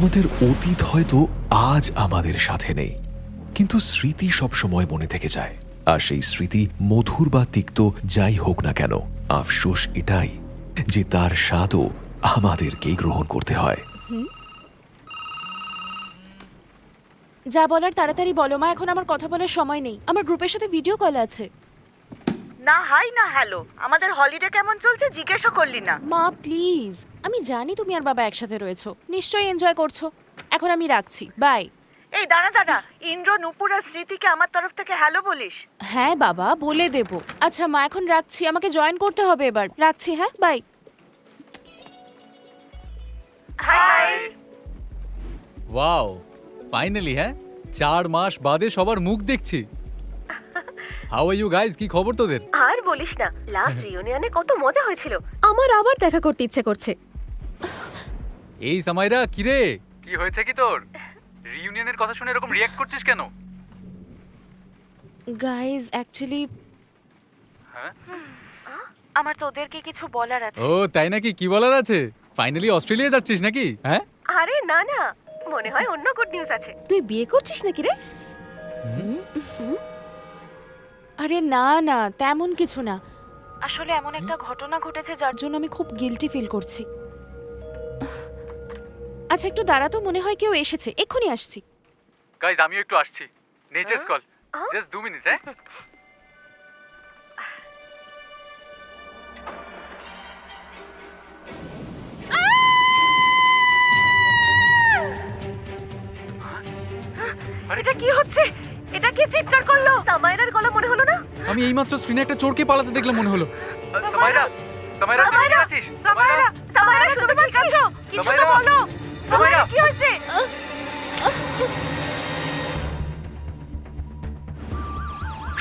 আমাদের অতীত হয়তো আজ আমাদের সাথে নেই, কিন্তু স্মৃতি সবসময় মনে থেকে যায়। আর সেই স্মৃতি মধুর বা তিক্ত যাই হোক না কেন, আফসোস এটাই যে তার স্বাদও আমাদেরকেই গ্রহণ করতে হয়। যা বলার তাড়াতাড়ি বলো মা, এখন আমার কথা বলার সময় নেই। আমার গ্রুপের সাথে ভিডিও কল আছে। না হাই না হ্যালো, আমাদের হলিডে কেমন চলছে জিজ্ঞেসও করলি না। মা প্লিজ, আমি জানি তুমি আর বাবা একসাথে রয়েছো, নিশ্চয়ই এনজয় করছো। এখন আমি রাখছি, বাই। এই দাঁড়া দাঁড়া, ইন্দ্র, নূপুর আর স্মৃতিকে আমার তরফ থেকে হ্যালো বলিস। হ্যাঁ বাবা, বলে দেবো। আচ্ছা মা, এখন রাখছি, আমাকে জয়েন করতে হবে এবার। রাখছি, হ্যাঁ, বাই। হাই। ওয়াও, ফাইনালি হ্যাঁ 4 মাস বাদে সবার মুখ দেখছি। হাউ আর ইউ গাইস, কি খবর তোদের? আর বলিস না, লাস্ট রিউনিয়নে কত মজা হয়েছিল। আমার আবার দেখা করতে ইচ্ছে করছে। এই সামাইরা, কি রে, কি হয়েছে কি তোর? রিউনিয়নের কথা শুনে এরকম রিঅ্যাক্ট করছিস কেন? গাইজ অ্যাকচুয়ালি আমার তোদেরকে কিছু বলার আছে। ও তাই নাকি, কি বলার আছে? ফাইনালি অস্ট্রেলিয়া যাচ্ছিস নাকি? হ্যাঁ আরে না না, মনে হয় অন্য গুড নিউজ আছে। তুই বিয়ে করছিস নাকি রে? আরে না না, তেমন কিছু না। আসলে এমন একটা ঘটনা ঘটেছে যার জন্য আমি খুব গিল্টি ফিল করছি। আচ্ছা একটু দাঁড়া তো, মনে হয় কেউ এসেছে, এক্ষুনি আসছি। গাইস আমিও একটু আসছি। Nature's call, just 2 minute. হ্যাঁ এটা কি হচ্ছে? এটা কি চিৎকার করলো? সামাইরার গলা মনে হলো না? আমি এইমাত্র স্ক্রিনে একটা চোরকে পালাতে দেখলাম মনে হলো। সামাইরা, সামাইরা তুই ঠিক আছিস? সামাইরা, সামাইরা শুনতে পাচ্ছ? কিছু তো বলো। সামাইরা কি হয়েছে?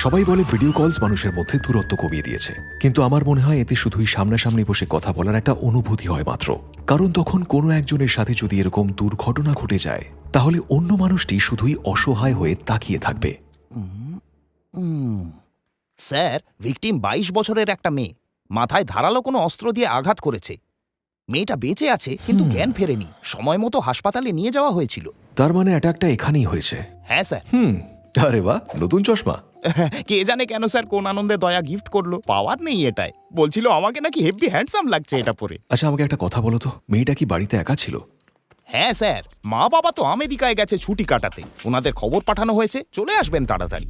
সবাই বলে ভিডিও কলস মানুষের মধ্যে দূরত্ব কমিয়ে দিয়েছে, কিন্তু আমার মনে হয় এতে শুধুই সামনাসামনি বসে কথা বলার একটা অনুভূতি হয় মাত্র। কারণ তখন কোনো একজনের সাথে যদি এরকম দুর্ঘটনা ঘটে যায়, তাহলে অন্য মানুষটি শুধুই অসহায় হয়ে তাকিয়ে থাকবে। স্যার, ভিকটিম 22 বছরের একটা মেয়ে, মাথায় ধারালো কোনো অস্ত্র দিয়ে আঘাত করেছে। মেয়েটা বেঁচে আছে কিন্তু জ্ঞান ফেরেনি, সময় মতো হাসপাতালে নিয়ে যাওয়া হয়েছিল। তার মানে অ্যাটাকটা এখানেই হয়েছে? হ্যাঁ স্যার। আরে বাহ, নতুন চশমা। কে জানে কেন স্যার কোন আনন্দে দয়া গিফট করলো, পাওয়ার নেই এটাই। বলছিল আমাকে নাকি হেভি হ্যান্ডসাম লাগছে এটা পরে। আচ্ছা আমাকে একটা কথা বলো তো, মেয়েটা কি বাড়িতে একা ছিল? হ্যাঁ স্যার, মা বাবা তো আমেরিকায় গেছে ছুটি কাটাতে, ওনাদের খবর পাঠানো হয়েছে, চলে আসবেন তাড়াতাড়ি।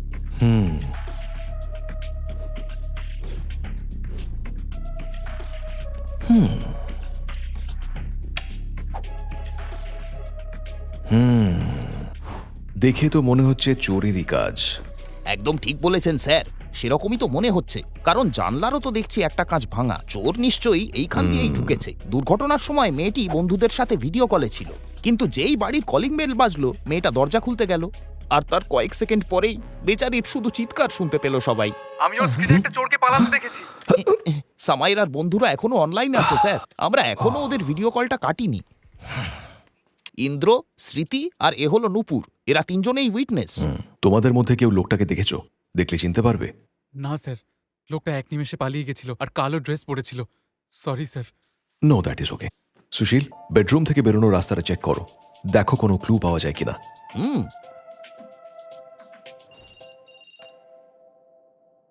দেখে তো মনে হচ্ছে চোরেরই কাজ। একদম ঠিক বলেছেন স্যার, সেরকমই তো মনে হচ্ছে, কারণ জানলারও তো দেখছি একটা কাঁচ ভাঙা। চোর নিশ্চয়ই এইখান দিয়েই ঢুকেছে। দুর্ঘটনার সময় মেয়েটি বন্ধুদের সাথে ভিডিও কলে ছিল, কিন্তু যেই বাড়ির কলিং বেল বাজলো মেয়েটা দরজা খুলতে গেল, আর তার কয়েক সেকেন্ড পরেই বেচারির শুধু চিৎকার শুনতে পেল সবাই। আমিও স্ক্রিনে একটা চোরকে পালাতে দেখেছি। সামাইরার বন্ধুরা এখনো অনলাইন আছে স্যার, আমরা এখনো ওদের ভিডিও কলটা কাটিনি। ইন্দ্র, স্মৃতি আর এ হলো নূপুর, এরা তিনজনেই উইটনেস। তোমাদের মধ্যে কেউ লোকটাকে দেখেছো? দেখলে চিনতে পারবে? না স্যার, লোকটা এক নিমেষে পালিয়ে গেছিল আর কালো ড্রেস পরেছিল। Sorry sir. No, that is okay. Sushil, bedroom থেকে বেরোনোর রাস্তাটা চেক করো, দেখো কোনো ক্লু পাওয়া যায় কিনা।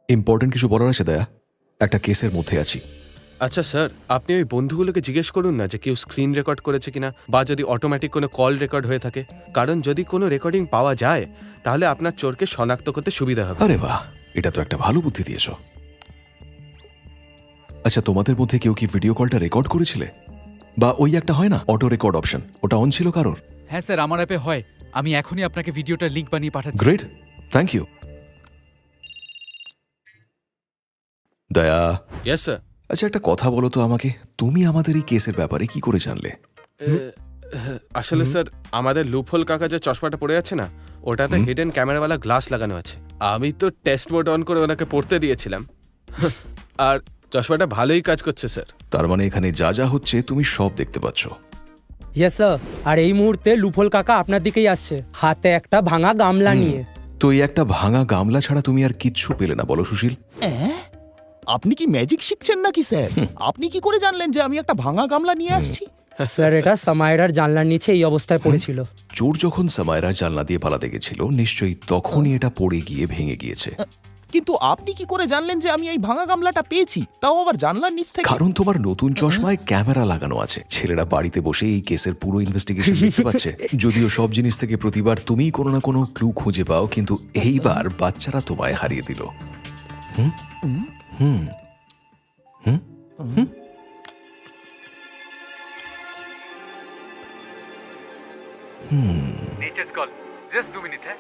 ইম্পর্টেন্ট কিছু বলার আছে দয়া? একটা কেসের মধ্যে আছি। আচ্ছা স্যার, আপনি ওই বন্ধুগুলোকে জিজ্ঞেস করুন না যে কেউ স্ক্রিন রেকর্ড করেছে কিনা, বা যদি অটোমেটিক কোনো কল রেকর্ড হয়ে থাকে। কারণ যদি কোনো রেকর্ডিং পাওয়া যায় তাহলে আপনার চোরকে শনাক্ত করতে সুবিধা হবে। আরে বাহ, এটা তো একটা ভালো বুদ্ধি দিয়েছো। আচ্ছা তোমাদের মধ্যে কেউ কি ভিডিও কলটা রেকর্ড করেছিলে? বা ওই একটা হয় না অটো রেকর্ড অপশন, ওটা অন ছিল কারোর? হ্যাঁ স্যার, আমার অ্যাপে হয়। আমি এখনই আপনাকে ভিডিওটার লিংক বানিয়ে পাঠাচ্ছি। Great, thank you. Daya, yes sir. আচ্ছা একটা কথা বলো তো আমাকে, তুমি আমাদের এই কেসের ব্যাপারে কি করে জানলে? আসলে স্যার, আমাদের লুপহোল কাকা যে চশমাটা পড়ে আছে না, ওটাতে হিডেন ক্যামেরাওয়ালা গ্লাস লাগানো আছে। আমি তো টেস্ট মোড অন করে ওনাকে পড়তে দিয়েছিলাম, আর চশমাটা ভালোই কাজ করছে স্যার। তার মানে এখানে যা যা হচ্ছে তুমি সব দেখতে পাচ্ছ? ইয়েস স্যার, আর এই মুহূর্তে লুফল কাকা আপনার দিকেই আসছে, হাতে একটা ভাঙা গামলা নিয়ে। তো এই একটা ভাঙা গামলা ছাড়া তুমি আর কিচ্ছু পেলে না বলো সুশীল? আপনি কি ম্যাজিক শিখছেন নাকি স্যার? আপনি কি করে জানলেন যে আমি একটা ভাঙা গামলা নিয়ে আসছি? স্যার এটা সামায়রার জানলার নিচে এই অবস্থায় পড়েছিল। চোর যখন সামায়রা জানলা দিয়ে পালাতে গেছিল নিশ্চয়ই তখনই এটা পড়ে গিয়ে ভেঙে গিয়েছে। কিন্তু আপনি কি করে জানলেন যে আমি এই ভাঙা গামলাটা পেয়েছি, তাও আবার জানলার নিচ থেকে? কারণ তোমার নতুন চশমায় ক্যামেরা লাগানো আছে। ছেলেরা বাড়িতে বসে এই কেসের পুরো ইনভেস্টিগেশন দেখতে পাচ্ছে। যদিও সব জিনিস থেকে প্রতিবার তুমিই কোনো না কোনো ক্লু খুঁজে পাও, কিন্তু এইবার বাচ্চারা তোমায় হারিয়ে দিল। হুম হুম হুম হুম Nature's call. Just 2 minutes, है?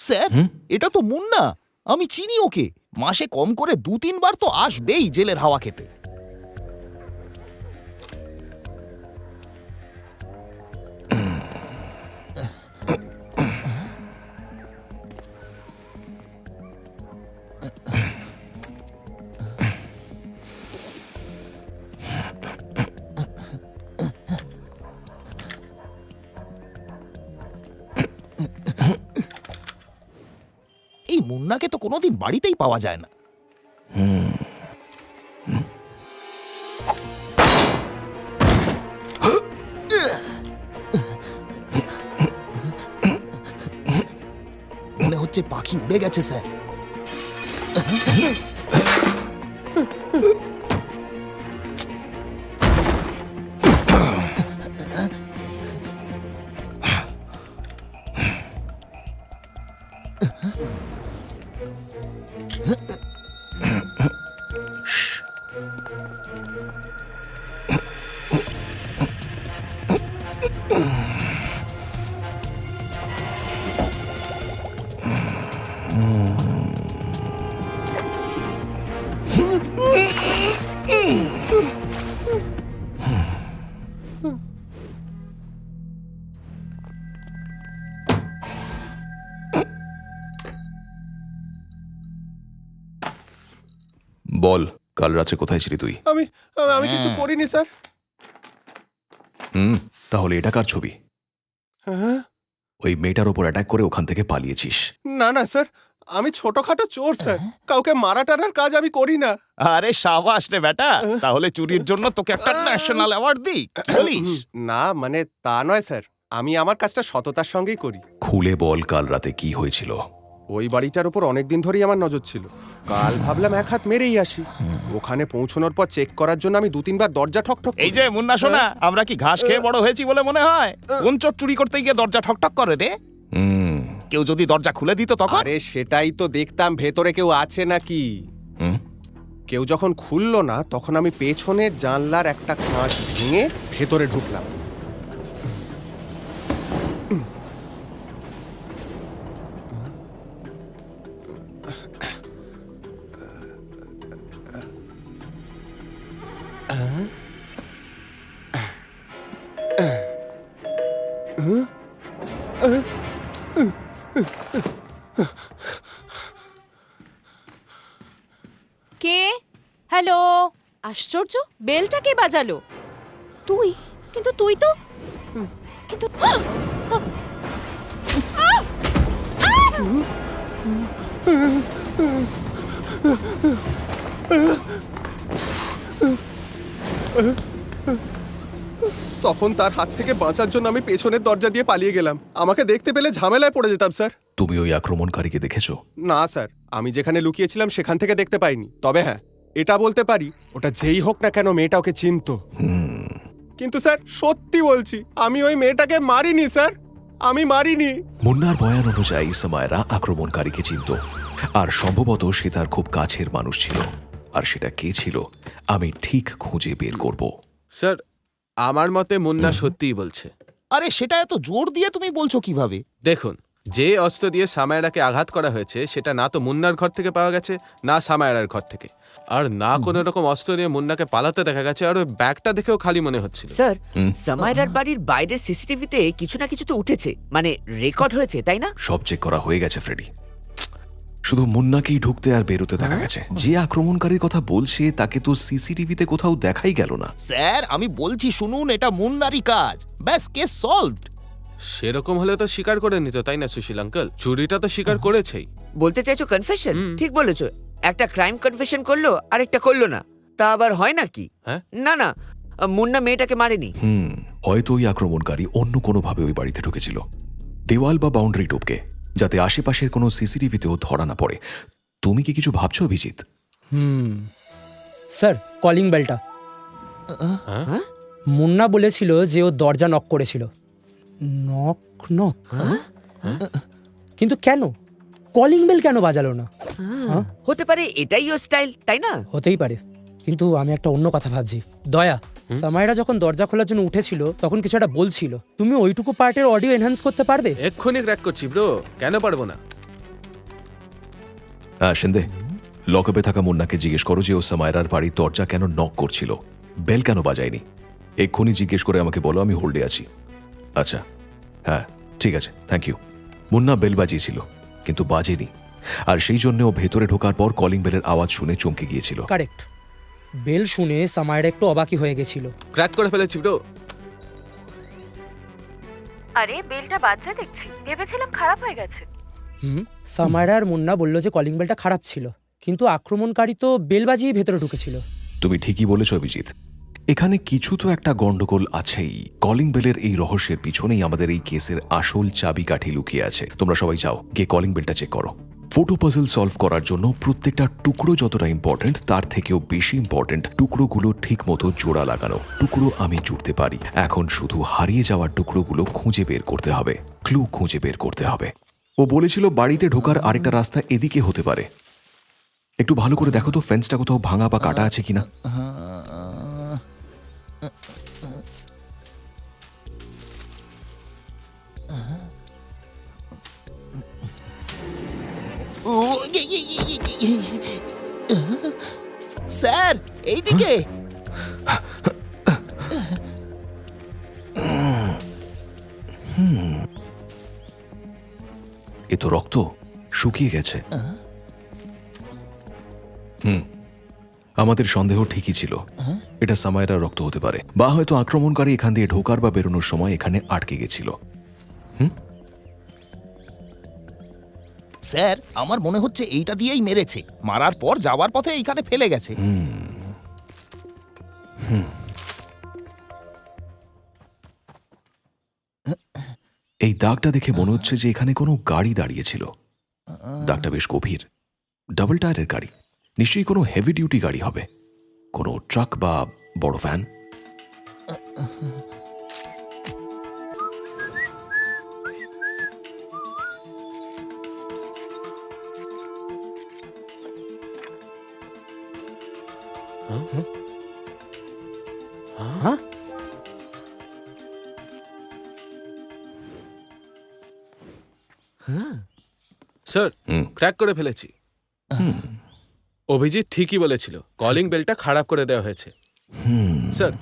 স্যার, এটা তো মুন্না। আমি চিনি ওকে। মাসে কম করে 2-3 বার তো আসবেই জেলের হাওয়া খেতে। এই মুন্নাকে তো কোনোদিন বাড়িতেই পাওয়া যায় না। মনে হচ্ছে পাখি উড়ে গেছে স্যার। বল, কাল রাতে কোথায় ছিলি তুই? আমি আমি কিছু করিনি স্যার। তাহলে এটা কার ছবি? হ্যাঁ? ওই মেয়েটার ওপর অ্যাটাক করে ওখান থেকে পালিয়েছিস। না না স্যার, আমি ছোটখাটো চোর স্যার, কাউকে মারা টারার কাজ আমি করি না। আরে সাবাস রে বেটা, তাহলে চুরির জন্য তোকে একটা ন্যাশনাল অ্যাওয়ার্ড দিই, কি বলিস? না মানে তা নয় স্যার, আমি আমার কাজটা সততার সঙ্গেই করি। খুলে বল কাল রাতে কি হয়েছিল? ওই বাড়িটার উপর অনেকদিন ধরেই আমার নজর ছিল। কাল ভাবলাম এক হাত মেরেই আসি। ওখানে পৌঁছানোর পর চেক করার জন্য আমি 2-3 বার দরজা ঠকঠক এই যে মুন্না সোনা, আমরা কি ঘাস খেয়ে বড় হয়েছি বলে মনে হয়? কোন চোর চুরি করতে গিয়ে দরজা ঠকঠক করে রে? কেউ যদি দরজা খুলে দিত তখন? আরে সেটাই তো দেখতাম, ভেতরে কেউ আছে নাকি। কেউ যখন খুললো না তখন আমি পেছনের জানলার একটা কাঁচ ভেঙে ভেতরে ঢুকলাম। কে? হ্যালো? আশ্চর্য, বেলটা কে বাজালো? তুই? কিন্তু তুই তো কিন্তু তখন তার হাত থেকে বাঁচার জন্য আমি পেছনের দরজা দিয়ে পালিয়ে গেলাম। আমাকে দেখতে পেলে ঝামেলায় পড়ে যেতাম স্যার। তুমি ওই আক্রমণকারীকে দেখেছো? না স্যার, আমি যেখানে লুকিয়েছিলাম সেখান থেকে দেখতে পাইনি। তবে হ্যাঁ, এটা বলতে পারি ওটা যেই হোক না কেন মেয়েটা ওকে চিনতো। কিন্তু স্যার সত্যি বলছি, আমি ওই মেয়েটাকে মারিনি স্যার, আমি মারিনি। মুন্নার বয়ান অনুযায়ী সামায়রা আক্রমণকারীকে চিনত, আর সম্ভবত সে তার খুব কাছের মানুষ ছিল। আর সেটা কে ছিল আমি ঠিক খুঁজে বের করব। স্যার, আমার মতে মুন্না সত্যিই বলছে। আরে সেটা এত জোর দিয়ে তুমি বলছো কিভাবে? দেখুন, যে অস্ত্র দিয়ে সামায়রাকে আঘাত করা হয়েছে সেটা না তো মুন্নার ঘর থেকে পাওয়া গেছে, না সামায়রার ঘর থেকে, আর না কোনো রকম অস্ত্র নিয়ে মুন্নাকে পালাতে দেখা গেছে। আর ওই ব্যাগটা দেখেও খালি মনে হচ্ছিল। স্যার, সামায়রার বাড়ির বাইরের সিসিটিভিতে কিছু না কিছু তো উঠেছে, মানে রেকর্ড হয়েছে, তাই না? সব চেক করা হয়ে গেছে ফ্রেডি। শুধু মুন্নাকেই ঢুকতে আর বেরোতে দেখা গেছে। যে আক্রমণকারীর কথা বলছে তাকে তো সিসিটিভিতে কোথাও দেখাই গেল না। স্যার আমি বলছি শুনুন, এটা মুন্নারই কাজ, ব্যাস কেস সলভড। সেরকম হলে তো স্বীকার করে নিত, তাই না সুশীল আঙ্কেল? চুরিটা তো স্বীকার করেছেই। বলতে চাইছো কনফেশন? ঠিক বলেছো, একটা ক্রাইম কনফেশন করলো আরেকটা করলো না, তা আবার হয় নাকি? হ্যাঁ? না না, মুন্না মেয়েটাকে মারেনি। হয়তো ওই আক্রমণকারী অন্য কোনোভাবে ওই বাড়িতে ঢুকেছিল, দেওয়াল বা বাউন্ডারি টপকে, যাতে আশেপাশের কোনো সিসিটিভিতেও ধরা না পড়ে। তুমি কি কিছু ভাবছো অভিজিৎ? স্যার, কলিং বেলটা মুন্না বলেছিল যে ও দরজা নক করেছিল। নক নক, কিন্তু কেন? কলিং বেল কেন বাজালো না? হতে পারে এটাই ওর স্টাইল, তাই না? হতেই পারে, কিন্তু আমি একটা অন্য কথা ভাবছি। দয়া, সামাইরা যখন দরজা খোলার জন্য উঠেছিল তখন কিছু একটা বলছিল, তুমি ওইটুকু পার্টের অডিও এনহ্যান্স করতে পারবে? এক্ষুনি ক্র্যাক করছি ব্রো, কেন পারবো না? হ্যাঁ শিন্দে, লকআপে থাকা মুন্নাকে জিজ্ঞেস করো যে ও সামায়রার বাড়ির দরজা কেন নক করছিল, বেল কেন বাজায়নি। এক্ষুনি জিজ্ঞেস করে আমাকে বলো, আমি হোল্ডে আছি। আচ্ছা, হ্যাঁ ঠিক আছে, থ্যাংক ইউ। মুন্না বেল বাজিয়েছিল কিন্তু বাজেনি, আর সেই জন্য ও ভেতরে ঢোকার পর কলিং বেলের আওয়াজ শুনে চমকে গিয়েছিল। কারেক্ট, বেল শুনে সামাইরা একটু অবাকি হয়ে গেছিল। ক্র্যাক করে ফেলেছি ব্রো। আরে বেলটা বাজছে দেখছি, ভেবেছিলাম খারাপ হয়ে গেছে। সামাইরা আর মুন্না বলল যে কলিং বেলটা খারাপ ছিল, কিন্তু আক্রমণকারী তো বেল বাজিয়ে ভেতরে ঢুকেছিল। তুমি ঠিকই বলেছ অভিজিৎ, এখানে কিছু তো একটা গন্ডগোল আছেই। কলিং বেলের এই রহস্যের পিছনেই আমাদের এই কেসের আসল চাবিকাঠি লুকিয়ে আছে। তোমরা সবাই যাও, গিয়ে কলিং বেলটা চেক করো। ফটো পাজল সলভ করার জন্য প্রত্যেকটা টুকরো যতটা ইম্পর্টেন্ট, তার থেকেও বেশি ইম্পর্টেন্ট টুকরোগুলো ঠিক মতো জোড়া লাগানো। টুকরো আমি জুড়তে পারি, এখন শুধু হারিয়ে যাওয়া টুকরোগুলো খুঁজে বের করতে হবে, ক্লু খুঁজে বের করতে হবে। ও বলেছিল বাড়িতে ঢোকার আরেকটা রাস্তা এদিকে হতে পারে। একটু ভালো করে দেখো তো ফেন্সটা কোথাও ভাঙা বা কাটা আছে কিনা। স্যার এইদিকে। এ তো রক্ত, শুকিয়ে গেছে। আমাদের সন্দেহ ঠিকই ছিল, এটা সামায়রার রক্ত হতে পারে, বা হয়তো আক্রমণকারী এখান দিয়ে ঢোকার বা বেরোনোর সময় এখানে আটকে গেছিল। স্যার আমার মনে হচ্ছে এইটা দিয়েই মেরেছে, মারার পর যাওয়ার পথে এইখানে ফেলে গেছে। এই দাগটা দেখে মনে হচ্ছে যে এখানে কোনো গাড়ি দাঁড়িয়েছিল। দাগটা বেশ গভীর, ডাবল টায়ারের গাড়ি, নিশ্চয়ই কোনো হেভি ডিউটি গাড়ি হবে, কোনো ট্রাক বা বড় ভ্যান। স্যার ক্র্যাক করে ফেলেছি। অভিজিৎ ঠিকই বলেছিল, কলিং বেলটা খারাপ করে দেওয়া হয়েছে। স্যার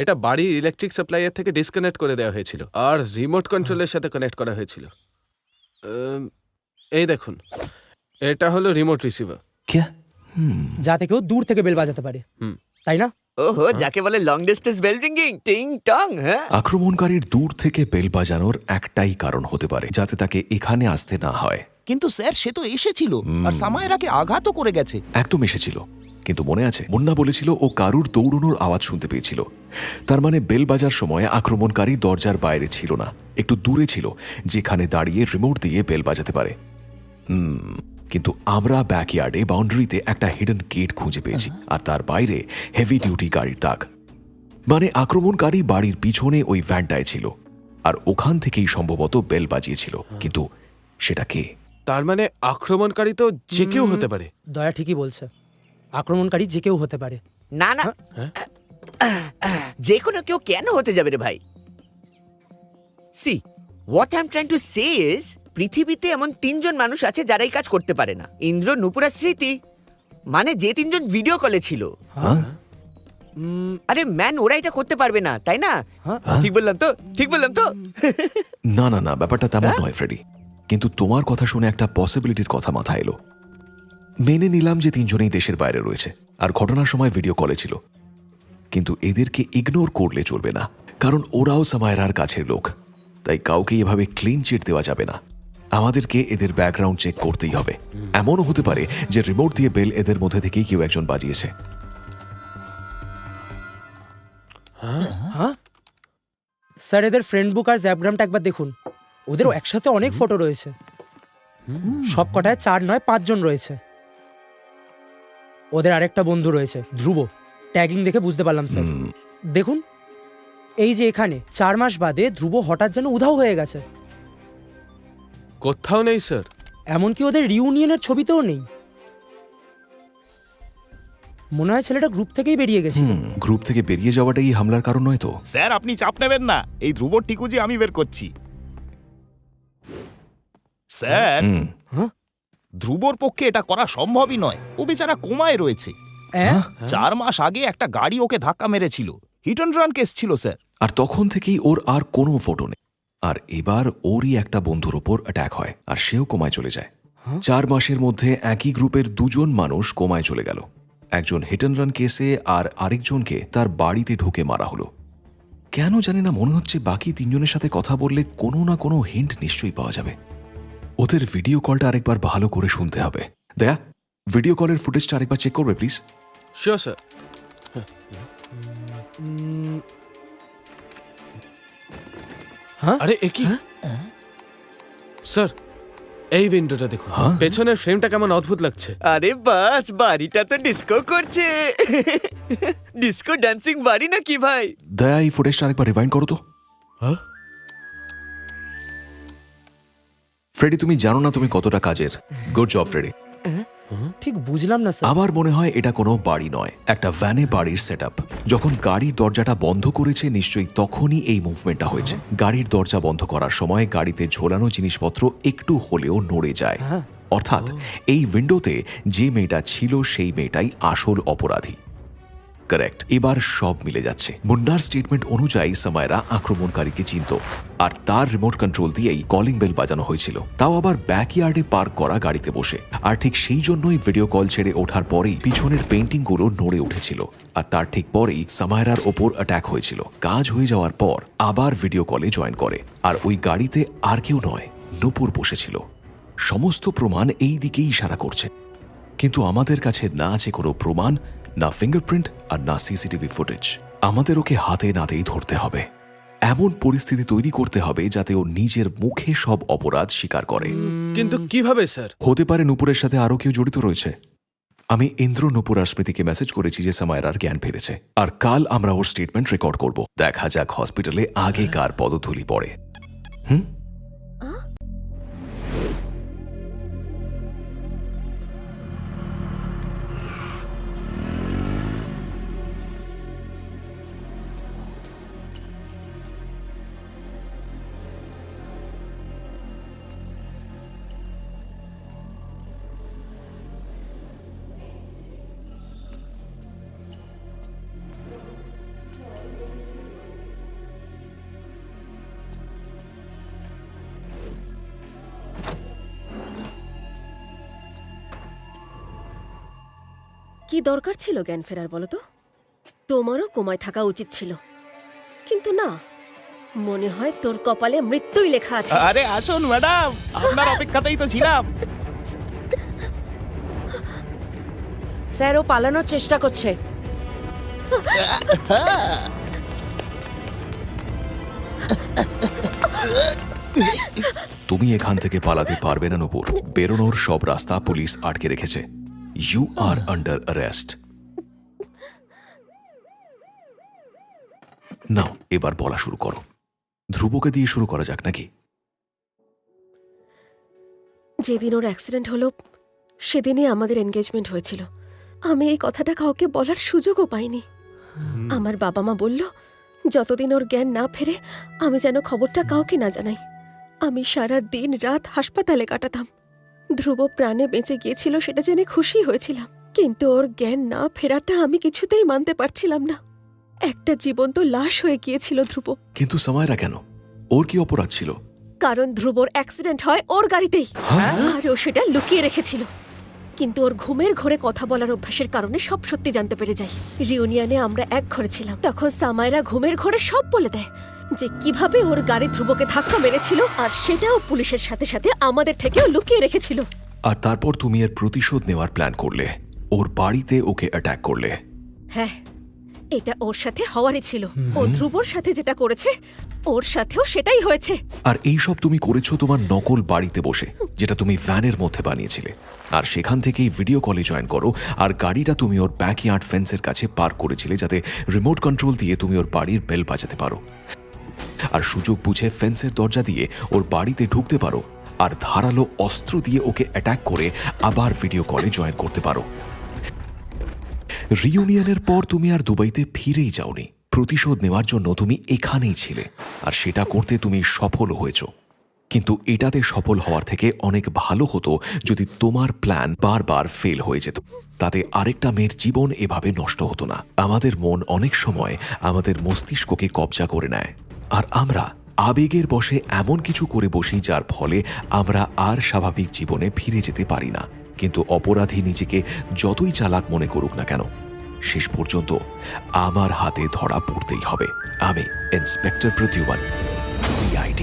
এটা বাড়ির ইলেকট্রিক সাপ্লাইয়ের থেকে ডিসকানেক্ট করে দেওয়া হয়েছিল, আর রিমোট কন্ট্রোলের সাথে কানেক্ট করা হয়েছিল। এই দেখুন, এটা হলো রিমোট রিসিভার, যাতে কেউ দূর থেকে বেল বাজাতে পারে, তাই না? ওহো, যাকে বলে লং ডিস্টেন্স বেল রিংগিং, টিং টং। হ্যাঁ, আক্রমণকারীর দূর থেকে বেল বাজানোর একটাই কারণ হতে পারে, যাতে তাকে এখানে আসতে না হয়। কিন্তু স্যার সে তো এসেছিল, আর সামায়রাকে আঘাতও করে গেছে। একদম এসেছিল, কিন্তু মনে আছে মুন্না বলেছিল ও কারুর দৌড়ানোর আওয়াজ শুনতে পেয়েছিল। তার মানে বেল বাজার সময় আক্রমণকারী দরজার বাইরে ছিল না, একটু দূরে ছিল, যেখানে দাঁড়িয়ে রিমোট দিয়ে বেল বাজাতে পারে। কিন্তু আমরা ব্যাকইয়ার্ডে বাউন্ডারিতে একটা হিডেন গেট খুঁজে পেয়েছি, আর তার বাইরে হেভি ডিউটি গাড়ির দাগ। মানে আক্রমণকারী বাড়ির পিছনে ওই ভ্যানটায় ছিল, আর ওখান থেকেই সম্ভবত বেল বাজিয়েছিল। কিন্তু সেটা কে? তার মানে আক্রমণকারী তো যে কেউ হতে পারে। দয়া ঠিকই বলছে, আক্রমণকারী যে কেউ হতে পারে। না না, যে কোনো কেউ কেন হতে যাবে রে ভাই? See what I am trying to say is, পৃথিবীতে এমন 3 জন মানুষ আছে যারা এই কাজ করতে পারে না। ইন্দ্র, নুপুরা, স্মৃতি, মানে যে 3 জন ভিডিও কলে ছিল। আরে ম্যান, ওরা এটা করতে পারবে না, তাই না? ঠিক বললাম তো? ঠিক বললাম তো? না না না, ব্যাপারটা তেমন নয় ফ্রেডি, কিন্তু তোমার কথা শুনে একটা পসিবিলিটির কথা মাথায় এলো। মেনে নিলাম যে তিনজনেই দেশের বাইরে রয়েছে আর ঘটনার সময় ভিডিও কলে ছিল, কিন্তু এদেরকে ইগনোর করলে চলবে না, কারণ ওরাও সামায়রার কাছের লোক। তাই কাউকে এভাবে ক্লিন চিট দেওয়া যাবে না। আমাদেরকে এদের ব্যাকগ্রাউন্ড চেক করতেই হবে। এমনও হতে পারে যে রিমোট দিয়ে বেল এদের মধ্যে থেকেই কেউ একজন বাজিয়েছে। স্যার এদের ফ্রেন্ড বুক আর জ্যাপগ্রামটা একবার দেখুন, ওদেরও একসাথে অনেক ফটো রয়েছে। সব কটায় 4 নয় 5 জন রয়েছে। ওদের আরেকটা বন্ধু রয়েছে ধ্রুব, ট্যাগিং দেখে বুঝতে পারলাম স্যার। দেখুন এই যে এখানে 4 মাস বাদে ধ্রুব হঠাৎ যেন উধাও হয়ে গেছে। কোথাও নেই স্যার। এমনকি ওদের রিউনিয়নের ছবিতেও নেই। মনে হয় ছেলেটা গ্রুপ থেকেই বেরিয়ে গেছে। গ্রুপ থেকে বেরিয়ে যাওয়াটাই হামলার কারণ নয় তো? স্যার আপনি চাপ নেবেন না, এই ধ্রুবর টিকুজি আমি বের করছি। স্যার ধ্রুবর পক্ষে এটা করা সম্ভবই নয়, ও বেচারা কোমায় রয়েছে। 4 মাস আগে একটা গাড়ি ওকে ধাক্কা মেরেছিল, হিট অ্যান্ড রান কেস ছিল স্যার। আর তখন থেকেই ওর আর কোনো ফটো নেই। আর এবার ওরই একটা বন্ধুর ওপর অ্যাটাক হয় আর সেও কোমায় চলে যায়। 4 মাসের মধ্যে একই গ্রুপের 2 জন মানুষ কোমায় চলে গেল। একজন হিট অ্যান্ড রান কেসে আর আরেকজনকে তার বাড়িতে ঢুকে মারা হলো। কেন জানি না মনে হচ্ছে বাকি 3 জনের সাথে কথা বললে কোনো না কোনো হিন্ট নিশ্চয়ই পাওয়া যাবে। ওদের ভিডিও কলটা আরেকবার ভালো করে শুনতে হবে। দয়া, ভিডিও কলের ফুটেজটা আরেকবার চেক করবে প্লিজ? Sure sir. আরে এ কি স্যার, এই উইন্ডোটা দেখুন, পেছনের ফ্রেমটা কেমন অদ্ভুত লাগছে। আরে বাস, বাড়িটা তো ডিস্কো করছে। ডিস্কো ডান্সিং বাড়ি নাকি ভাই? দয়া, এই ফুটেজটা আরেকবার রিভাইন্ড করো তো। ফ্রেডি, তুমি জানো না তুমি কতটা কাজের। Good job Freddie. ঠিক বুঝলাম না স্যার। আবার মনে হয় এটা কোনো বাড়ি নয়, একটা ভ্যানে বাড়ির সেটআপ। যখন গাড়ির দরজাটা বন্ধ করেছে নিশ্চয়ই তখনই এই মুভমেন্টটা হয়েছে। গাড়ির দরজা বন্ধ করার সময় গাড়িতে ঝোলানো জিনিসপত্র একটু হলেও নড়ে যায়। অর্থাৎ এই উইন্ডোতে যে মেয়েটা ছিল সেই মেয়েটাই আসল অপরাধী। কারেক্ট। এবার সব মিলে যাচ্ছে। মুন্নার স্টেটমেন্ট অনুযায়ী সামায়রা আক্রমণকারীকে চিনত আর তার রিমোট কন্ট্রোল দিয়েই কলিং বেল বাজানো হয়েছিল, তাও আবার ব্যাকইয়ার্ডে পার্ক করা গাড়িতে বসে। আর ঠিক সেই জন্যই ভিডিও কল ছেড়ে ওঠার পরেই পিছনের পেইন্টিংগুলো নড়ে উঠেছিল আর তার ঠিক পরেই সামায়রার ওপর অ্যাটাক হয়েছিল। কাজ হয়ে যাওয়ার পর আবার ভিডিও কলে জয়েন করে আর ওই গাড়িতে আর কেউ নয়, নূপুর বসেছিল। সমস্ত প্রমাণ এই দিকেই ইশারা করছে, কিন্তু আমাদের কাছে না আছে কোনো প্রমাণ, না ফিঙ্গারপ্রিন্ট আর না সিসিটিভি ফুটেজ। আমাদের ওকে হাতে নাতেই ধরতে হবে। এমন পরিস্থিতি তৈরি করতে হবে যাতে ও নিজের মুখে সব অপরাধ স্বীকার করে। কিন্তু কিভাবে স্যার? হতে পারে নূপুরের সাথে আরো কেউ জড়িত রয়েছে। আমি ইন্দ্র, নূপুর আর স্মৃতিকে মেসেজ করেছি যে সামায়রার জ্ঞান ফিরেছে আর কাল আমরা ওর স্টেটমেন্ট রেকর্ড করব। দেখা যাক হসপিটালে আগে কার পদধূলি পড়ে। কি দরকার ছিল জ্ঞান ফেরার বলো তো? তোমারও কোমায় থাকা উচিত ছিল, কিন্তু না, মনে হয় তোর কপালে মৃত্যুই লেখা আছে। আরে আসুন ম্যাডাম, আপনার অপেক্ষাতেই তো ছিলাম। স্যার, ও পালানোর চেষ্টা করছে। তুমি এখান থেকে পালাতে পারবে না নূপুর। বেরোনোর সব রাস্তা পুলিশ আটকে রেখেছে। You are under arrest. Now, এবার বলা শুরু করো। ধ্রুবকে দিয়ে শুরু করা যাক নাকি? যেদিন ওর অ্যাক্সিডেন্ট হলো সেদিনই আমাদের এনগেজমেন্ট হয়েছিল। আমি এই কথাটা কাউকে বলার সুযোগও পাইনি। আমার বাবা মা বলল যতদিন ওর জ্ঞান না ফেরে আমি যেন খবরটা কাউকে না জানাই। আমি সারা দিন রাত হাসপাতালে কাটাতাম। ধ্রুব প্রাণে বেঁচে গিয়েছিল সেটা জেনে খুশি হয়েছিলাম, কিন্তু ওর জ্ঞান না ফেরাটা আমি কিছুতেই মানতে পারছিলাম না। একটা জীবন্ত লাশ হয়ে গিয়েছিল ধ্রুব। কিন্তু সামায়রা কেন? ওর কি অপরাধ ছিল? কারণ ধ্রুবর অ্যাক্সিডেন্ট হয় ওর গাড়িতেই, আর ও সেটা লুকিয়ে রেখেছিল। কিন্তু ওর ঘুমের ঘরে কথা বলার অভ্যাসের কারণে সব সত্যি জানতে পেরে যাই। রিউনিয়নে আমরা এক ঘরে ছিলাম, তখন সামাইরা ঘুমের ঘরে সব বলে দেয়, যে কিভাবে ওর গাড়ি ধ্রুবকে ধাক্কা মেরেছিল, আর সেটাও পুলিশের সাথে সাথে আমাদের থেকেও লুকিয়ে রেখেছিল। আর তারপর তুমি এর প্রতিশোধ নেওয়ার প্ল্যান করলে, ওর বাড়িতে ওকে অ্যাটাক করলে। হ্যাঁ, এটা ওর সাথে হওয়ারই ছিল। ও ধ্রুবর সাথে যেটা করেছে ওর সাথেও সেটাই হয়েছে। আর এই সব তুমি করেছো তোমার নকল বাড়িতে বসে, যেটা তুমি ভ্যানের মধ্যে বানিয়েছিলে। আর সেখান থেকেই ভিডিও কলে জয়েন করো, আর গাড়িটা তুমি ওর ব্যাকইয়ার্ড ফেন্সের কাছে পার্ক করেছিলে, যাতে রিমোট কন্ট্রোল দিয়ে তুমি ওর বাড়ির বেল বাজাতে পারো, আর সুযোগ বুঝে ফেন্সের দরজা দিয়ে ওর বাড়িতে ঢুকতে পারো, আর ধারালো অস্ত্র দিয়ে ওকে অ্যাটাক করে আবার ভিডিও কলে জয়েন করতে পারো। রিউনিয়নের পর তুমি আর দুবাইতে ফিরেই যাওনি। প্রতিশোধ নেওয়ার জন্য তুমি এখানেই ছিলে, আর সেটা করতে তুমি সফল হয়েছো। কিন্তু এটাতে সফল হওয়ার থেকে অনেক ভালো হতো যদি তোমার প্ল্যান বারবার ফেল হয়ে যেত। তাতে আরেকটা মেয়ের জীবন এভাবে নষ্ট হতো না। আমাদের মন অনেক সময় আমাদের মস্তিষ্ককে কবজা করে নেয়, আর আমরা আবেগের বশে এমন কিছু করে বসি যার ফলে আমরা আর স্বাভাবিক জীবনে ফিরে যেতে পারি না। কিন্তু অপরাধী নিজেকে যতই চালাক মনে করুক না কেন, শেষ পর্যন্ত আমার হাতে ধরা পড়তেই হবে। আমি ইন্সপেক্টর প্রদ্যুম্ন, CID।